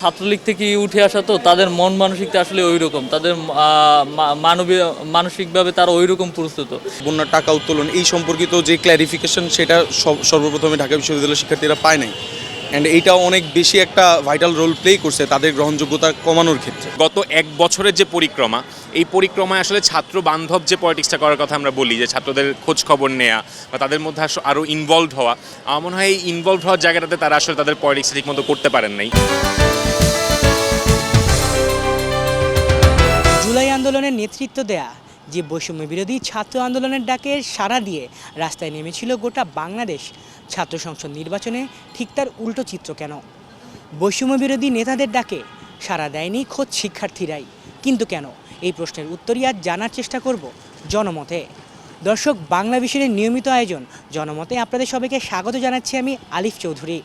ছাত্রলীগ থেকে উঠে আসা তো তাদের মন মানসিকতা আসলে ওই রকম, তাদের মানবীয় মানসিকভাবে তারা ওই রকম প্রস্তুত। বন্যার টাকা উত্তোলন এই সম্পর্কিত যে ক্ল্যারিফিকেশন সেটা সর্বপ্রথমে ঢাকা বিশ্ববিদ্যালয়ের শিক্ষার্থীরা পায় নাই, অ্যান্ড এইটা অনেক বেশি একটা ভাইটাল রোল প্লে করছে তাদের গ্রহণযোগ্যতা কমানোর ক্ষেত্রে। গত এক বছরের যে পরিক্রমা, এই পরিক্রমায় আসলে ছাত্র বান্ধব যে পলিটিক্সটা করার কথা আমরা বলি, যে ছাত্রদের খোঁজ খবর নেওয়া বা তাদের মধ্যে আরও ইনভলভ হওয়া, আমার মনে হয় এই ইনভলভ হওয়ার জায়গাটাতে তারা আসলে তাদের পলিটিক্স ঠিকমতো করতে পারেন নাই। জুলাই আন্দোলনের নেতৃত্ব দেয়া যে বৈষম্য বিরোধী ছাত্র আন্দোলনের ডাকে সাড়া দিয়ে রাস্তায় নেমেছিল গোটা বাংলাদেশ, ছাত্র সংসদ নির্বাচনে ঠিক তার উল্টো চিত্র কেন? বৈষম্য বিরোধী নেতাদের ডাকে সাড়া দেয়নি খোদ শিক্ষার্থীরাই, কিন্তু কেন? এই প্রশ্নের উত্তরই আজ জানার চেষ্টা করব জনমতে। দর্শক, বাংলা বিষয়ের নিয়মিত আয়োজন জনমতে আপনাদের সবাইকে স্বাগত জানাচ্ছি আমি আলিফ চৌধুরী।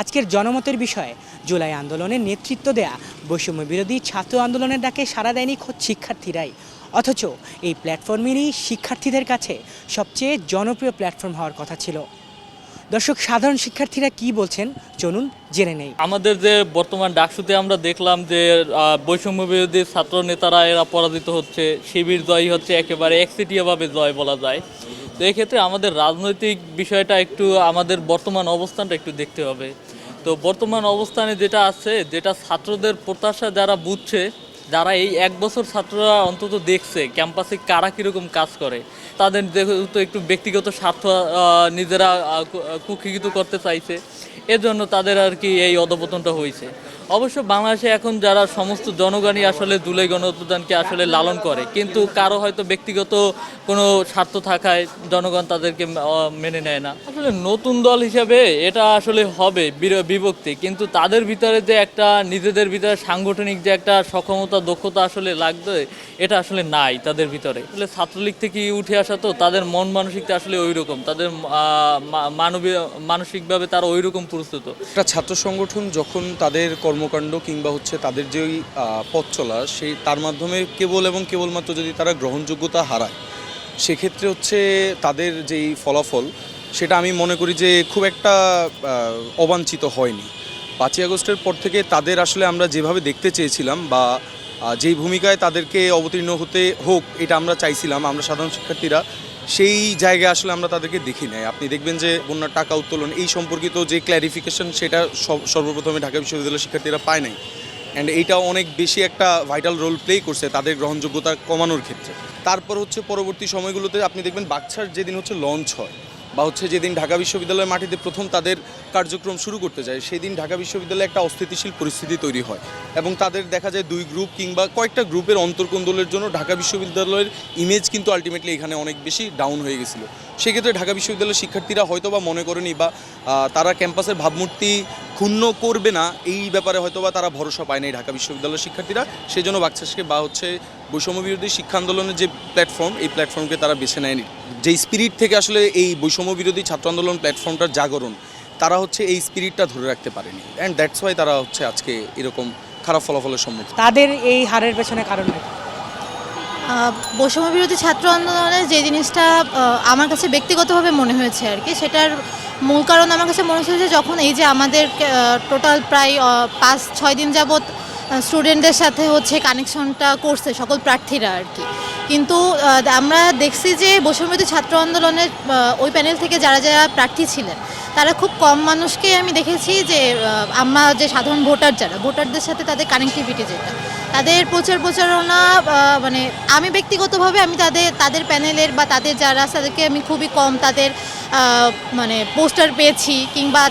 আজকের জনমতের বিষয়ে জুলাই আন্দোলনের নেতৃত্ব দেয়া বৈষম্য বিরোধী ছাত্র আন্দোলনের ডাকে সাড়া দেয়নি খোদ শিক্ষার্থীরাই, অথচ এই প্ল্যাটফর্মেরই শিক্ষার্থীদের কাছে সবচেয়ে জনপ্রিয় প্ল্যাটফর্ম হওয়ার কথা ছিল। দর্শক, সাধারণ শিক্ষার্থীরা কি বলছেন চলুন জেনে নেই। আমাদের যে বর্তমান ডাকসুতে আমরা দেখলাম যে বৈষম্য বিরোধী ছাত্র নেতারা এরা পরাজিত হচ্ছে, শিবির জয় হচ্ছে, একেবারে একচেটিয়াভাবে জয় বলা যায়। তো এক্ষেত্রে আমাদের রাজনৈতিক বিষয়টা একটু, আমাদের বর্তমান অবস্থানটা একটু দেখতে হবে। তো বর্তমান অবস্থানে যেটা আছে, যেটা ছাত্রদের প্রত্যাশা যারা বুঝছে, যারা এই এক বছর ছাত্ররা অন্তত দেখছে ক্যাম্পাসে কারা কীরকম কাজ করে, তাদের যেহেতু একটু ব্যক্তিগত স্বার্থ নিজেরা কুক্ষিগত করতে চাইছে, এজন্য তাদের আর কি এই অধপতনটা হয়েছে। অবশ্য বাংলাদেশে এখন যারা সমস্ত জনগণই আসলে জুলাই গণঅভ্যুত্থানকে আসলে লালন করে, কিন্তু কারো হয়তো ব্যক্তিগত কোনো স্বার্থ থাকায় জনগণ তাদেরকে মেনে নেয় না। আসলে নতুন দল হিসাবে এটা আসলে হবে বিভক্তি, কিন্তু তাদের ভিতরে যে একটা নিজেদের ভিতরে সাংগঠনিক যে একটা সক্ষমতা দক্ষতা আসলে লাগবে, এটা আসলে নাই তাদের ভিতরে। আসলে ছাত্রলীগ থেকে উঠে আসা তো তাদের মন মানসিকতা আসলে ওই রকম, তাদের মানবীয় মানসিকভাবে তারা ওই রকম প্রস্তুত। একটা ছাত্র সংগঠন যখন তাদের কর্মকাণ্ড কিংবা তাদের যে পথ চলা, সেই তার মাধ্যমে কেবল এবং কেবলমাত্র যদি তারা গ্রহণযোগ্যতা হারায়, সেক্ষেত্রে তাদের যেই ফলাফল, সেটা আমি মনে করি যে খুব একটা অবাঞ্ছিত হয়নি। 5ই আগস্টের পর থেকে তাদের আসলে আমরা যেভাবে দেখতে চেয়েছিলাম বা যেই ভূমিকায় তাদেরকে অবতীর্ণ হতে হোক এটা আমরা চাইছিলাম, আমরা সাধারণ শিক্ষার্থীরা সেই জায়গায় আসলে আমরা তাদেরকে দেখি নাই। আপনি দেখবেন যে বন্যার টাকা উত্তোলন এই সম্পর্কিত যে ক্ল্যারিফিকেশন সেটা সর্বপ্রথমে ঢাকা বিশ্ববিদ্যালয়ের শিক্ষার্থীরা পায় নাই, অ্যান্ড এইটা অনেক বেশি একটা ভাইটাল রোল প্লে করছে তাদের গ্রহণযোগ্যতা কমানোর ক্ষেত্রে। তারপর পরবর্তী সময়গুলোতে আপনি দেখবেন বাকছার যেদিন লঞ্চ হয় বা যেদিন ঢাকা বিশ্ববিদ্যালয়ের মাটিতে প্রথম তাদের কার্যক্রম শুরু করতে যায়, সেদিন ঢাকা বিশ্ববিদ্যালয়ে একটা অস্থিতিশীল পরিস্থিতি তৈরি হয় এবং তাদের দেখা যায় 2 গ্রুপ কিংবা কয়েকটা গ্রুপের অন্তর্কোন্দলের জন্য ঢাকা বিশ্ববিদ্যালয়ের ইমেজ কিন্তু আলটিমেটলি এখানে অনেক বেশি ডাউন হয়ে গেছিলো। সেক্ষেত্রে ঢাকা বিশ্ববিদ্যালয়ের শিক্ষার্থীরা হয়তো বা মনে করেনি বা তারা ক্যাম্পাসের ভাবমূর্তি ক্ষুণ্ণ করবে না, এই ব্যাপারে হয়তো বা তারা ভরসা পায় নাই ঢাকা বিশ্ববিদ্যালয়ের শিক্ষার্থীরা। সেই জন্য বাকছাসকে বা বৈষম্য বিরোধী শিক্ষা আন্দোলনের যে প্ল্যাটফর্ম, এই প্ল্যাটফর্মকে তারা বেছে নেয়নি। যে স্পিরিট থেকে আসলে এই বৈষম্য বিরোধী ছাত্র আন্দোলন প্ল্যাটফর্মটার জাগরণ, তারা এই স্পিরিটটা ধরে রাখতে পারেনি, অ্যান্ড দ্যাটস ওয়াই তারা আজকে এরকম খারাপ ফলাফলের সম্মুখীন। তাদের এই হারের পেছনে কারণ বৈষম্য বিরোধী ছাত্র আন্দোলনের যে জিনিসটা আমার কাছে ব্যক্তিগতভাবে মনে হয়েছে আর কি, সেটার মূল কারণ আমার কাছে মনে হচ্ছে যে যখন এই যে আমাদের টোটাল প্রায় 5-6 দিন যাবৎ স্টুডেন্টদের সাথে কানেকশনটা করছে সকল প্রার্থীরা আর কি, কিন্তু আমরা দেখছি যে বৈষম্য বিরোধী ছাত্র আন্দোলনের ওই প্যানেল থেকে যারা যারা প্রার্থী ছিলেন, তারা খুব কম মানুষকে আমি দেখেছি যে আমরা যে সাধারণ ভোটারদের সাথে তাদের কানেক্টিভিটি যেটা, তাদের প্রচারণা, মানে আমি ব্যক্তিগতভাবে আমি তাদের প্যানেলের বা তাদের যারা তাদেরকে আমি খুবই কম তাদের মানে পোস্টার পেয়েছি, কিংবা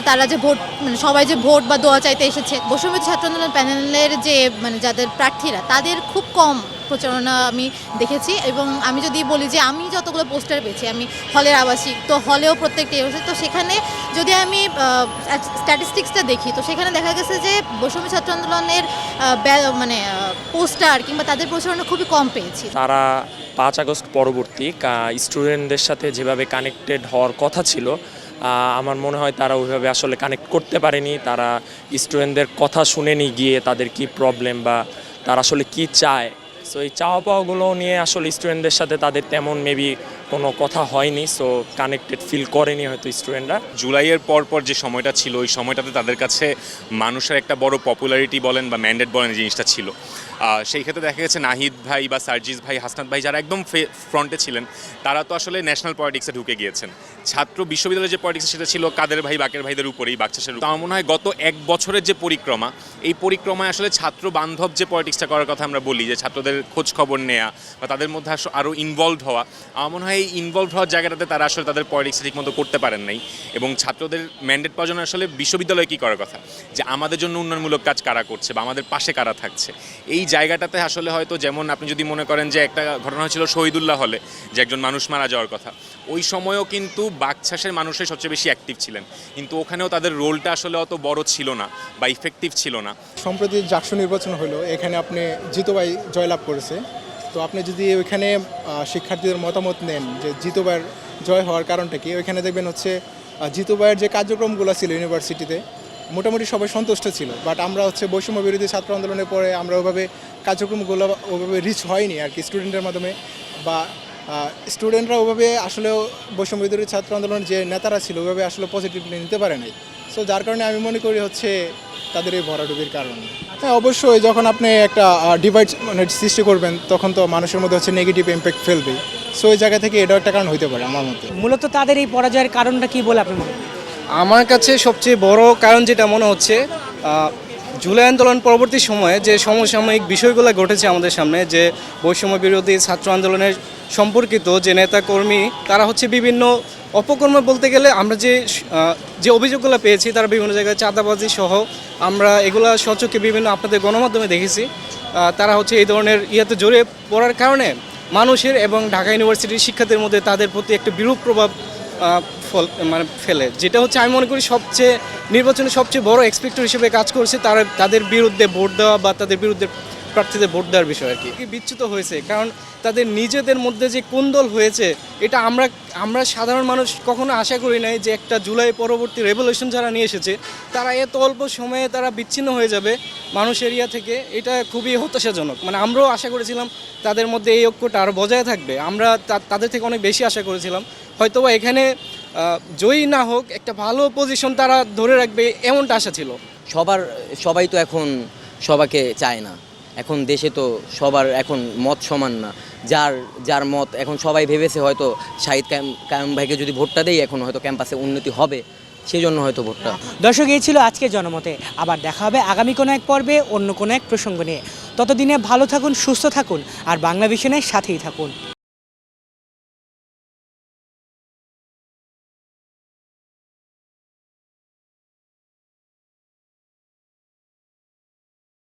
তারা যে ভোট, মানে সবাই যে ভোট বা দোয়া চাইতে এসেছে, বৈষম্য বিরোধী ছাত্র আন্দোলন প্যানেলের যে মানে যাদের প্রার্থীরা, তাদের খুব কম প্রচারণা আমি দেখেছি। এবং আমি যদি বলি যে আমি যতগুলো পোস্টার পেয়েছি, আমি হলের আবাসিক, তো হলেও প্রত্যেকটা হয়েছে, তো সেখানে যদি আমি স্ট্যাটিস্টিক্সটা দেখি, তো সেখানে দেখা গেছে যে বৈষম্য ছাত্র আন্দোলনের মানে পোস্টার কিংবা তাদের প্রচারণা খুবই কম পেয়েছি। তারা 5 আগস্ট পরবর্তী স্টুডেন্টদের সাথে যেভাবে কানেক্টেড হওয়ার কথা ছিল, আমার মনে হয় তারা ওইভাবে আসলে কানেক্ট করতে পারেনি। তারা স্টুডেন্টদের কথা শুনেনি গিয়ে তাদের কি প্রবলেম বা তারা আসলে কি চায়, সো এই চাওয়া পাওয়াগুলো নিয়ে আসলে স্টুডেন্টদের সাথে তাদের তেমন মেবি কোনো কথা হয়নি, সো কানেক্টেড ফিল করেনি হয়তো স্টুডেন্টরা। জুলাইয়ের পর যে সময়টা ছিল ওই সময়টাতে তাদের কাছে মানুষের একটা বড় পপুলারিটি বলেন বা ম্যান্ডেট বলেন এই জিনিসটা ছিল। সেই ক্ষেত্রে দেখা গেছে নাহিদ ভাই বা সার্জিস ভাই, হাসনাত ভাই যারা একদম ফ্রন্টে ছিলেন তারা তো আসলে ন্যাশনাল পলিটিক্সে ঢুকে গিয়েছেন। ছাত্র বিশ্ববিদ্যালয়ের যে পলিটিক্স সেটা ছিল কাদের ভাই বাকের ভাইদের উপরেই, বাকচাষের উপর। আমার মনে হয় গত এক বছরের যে পরিক্রমা, এই পরিক্রমায় আসলে ছাত্র বান্ধব যে পলিটিক্সটা করার কথা আমরা বলি, যে ছাত্রদের খোঁজ খবর নেওয়া বা তাদের মধ্যে আরও ইনভলভ হওয়া, আমার মনে হয় এই ইনভলভ হওয়ার জায়গাটাতে তারা আসলে তাদের পলিটিক্স ঠিকমতো করতে পারেন নাই। এবং ছাত্রদের ম্যান্ডেট পাওয়ার জন্য আসলে বিশ্ববিদ্যালয়ে কী করার কথা, যে আমাদের জন্য উন্নয়নমূলক কাজ কারা করছে বা আমাদের পাশে কারা থাকছে, এই জায়গাটাতে আসলে হয়তো, যেমন আপনি যদি মনে করেন যে একটা ঘটনা হয়েছিল শহীদুল্লাহ হলে, যে একজন মানুষ মারা যাওয়ার কথা, ওই সময়ও কিন্তু বাকছাসের মানুষই সবচেয়ে বেশি অ্যাক্টিভ ছিলেন, কিন্তু ওখানেও তাদের রোলটা আসলে অত বড় ছিল না বা ইফেক্টিভ ছিল না। সম্প্রতি জাকসু নির্বাচন হলো, এখানে আপনি জিতু ভাই জয়লাভ করেছে। তো আপনি যদি ওইখানে শিক্ষার্থীদের মতামত নেন যে জিতু ভাইয়ের জয় হওয়ার কারণটা কি, ওইখানে দেখবেন হচ্ছে জিতু ভাইয়ের যে কার্যক্রমগুলো ছিল ইউনিভার্সিটিতে মোটামুটি সবাই সন্তুষ্ট ছিল। বাট আমরা হচ্ছে বৈষম্য বিরোধী ছাত্র আন্দোলনের পরে আমরা ওইভাবে কার্যক্রমগুলো ওইভাবে রিচ হয়নি আর কি স্টুডেন্টের মাধ্যমে, বা স্টুডেন্টরা ওইভাবে আসলে বৈষম্য বিরোধী ছাত্র আন্দোলনের যে নেতারা ছিল ওইভাবে আসলে পজিটিভলি নিতে পারে নাই। সো যার কারণে আমি মনে করি হচ্ছে তাদের এই ভরাডুবির কারণে। হ্যাঁ, অবশ্যই যখন আপনি একটা ডিভাইড সৃষ্টি করবেন তখন তো মানুষের মধ্যে হচ্ছে নেগেটিভ ইম্প্যাক্ট ফেলবে। সো ওই জায়গা থেকে এটাও একটা কারণ হতে পারে আমার মতে। মূলত তাদের এই পরাজয়ের কারণটা কি বলে আপনি মনে করেন? আমার কাছে সবচেয়ে বড় কারণ যেটা মনে হচ্ছে, জুলাই আন্দোলন পরবর্তী সময়ে যে সমসাময়িক বিষয়গুলো ঘটেছে আমাদের সামনে, যে বৈষম্য বিরোধী ছাত্র আন্দোলনের সম্পর্কিত যে নেতাকর্মী তারা হচ্ছে বিভিন্ন অপকর্ম বলতে গেলে আমরা যে অভিযোগগুলো পেয়েছি, তারা বিভিন্ন জায়গায় চাঁদাবাজি সহ আমরা এগুলা সচক্ষে বিভিন্ন আপনাদের গণমাধ্যমে দেখেছি। তারা হচ্ছে এই ধরনের ইয়াতে জড়িয়ে পড়ার কারণে মানুষের এবং ঢাকা ইউনিভার্সিটির শিক্ষার্থীর মধ্যে তাদের প্রতি একটা বিরূপ প্রভাব ফেলে, যেটা হচ্ছে আমি মনে করি সবচেয়ে নির্বাচনে সবচেয়ে বড় এক্সপেক্টর হিসেবে কাজ করছে তাদের বিরুদ্ধে ভোট দেওয়া বা তাদের বিরুদ্ধে প্রার্থীদের ভোট দেওয়ার বিষয় আর কি বিচ্যুত হয়েছে। কারণ তাদের নিজেদের মধ্যে যে কোন্দল হয়েছে, এটা আমরা সাধারণ মানুষ কখনো আশা করি নাই যে একটা জুলাই পরবর্তী রেভলিউশন যারা নিয়ে এসেছে তারা এত অল্প সময়ে তারা বিচ্ছিন্ন হয়ে যাবে মানুষ এরিয়া থেকে। এটা খুবই হতাশাজনক। মানে আমরাও আশা করেছিলাম তাদের মধ্যে এই ঐক্যটা আরও বজায় থাকবে, আমরা তাদের থেকে অনেক বেশি আশা করেছিলাম। হয়তোবা এখানে জয়ী না হোক একটা ভালো পজিশন তারা ধরে রাখবে এমনটা আশা ছিল। সবাই তো এখন সবাইকে চায় না, এখন দেশে তো সবার এখন মত সমান না। যার মত এখন সবাই ভেবেছে হয়তো শাহিদ কায়েম ভাইকে যদি ভোটটা দেই এখন হয়তো ক্যাম্পাসে উন্নতি হবে, সেই জন্য হয়তো ভোটটা। দর্শক, এই ছিল আজকে জনমতে। আবার দেখা হবে আগামী কোনো এক পর্বে অন্য কোনো এক প্রসঙ্গ নিয়ে। ততদিনে ভালো থাকুন, সুস্থ থাকুন আর বাংলা ভিশনের সাথেই থাকুন।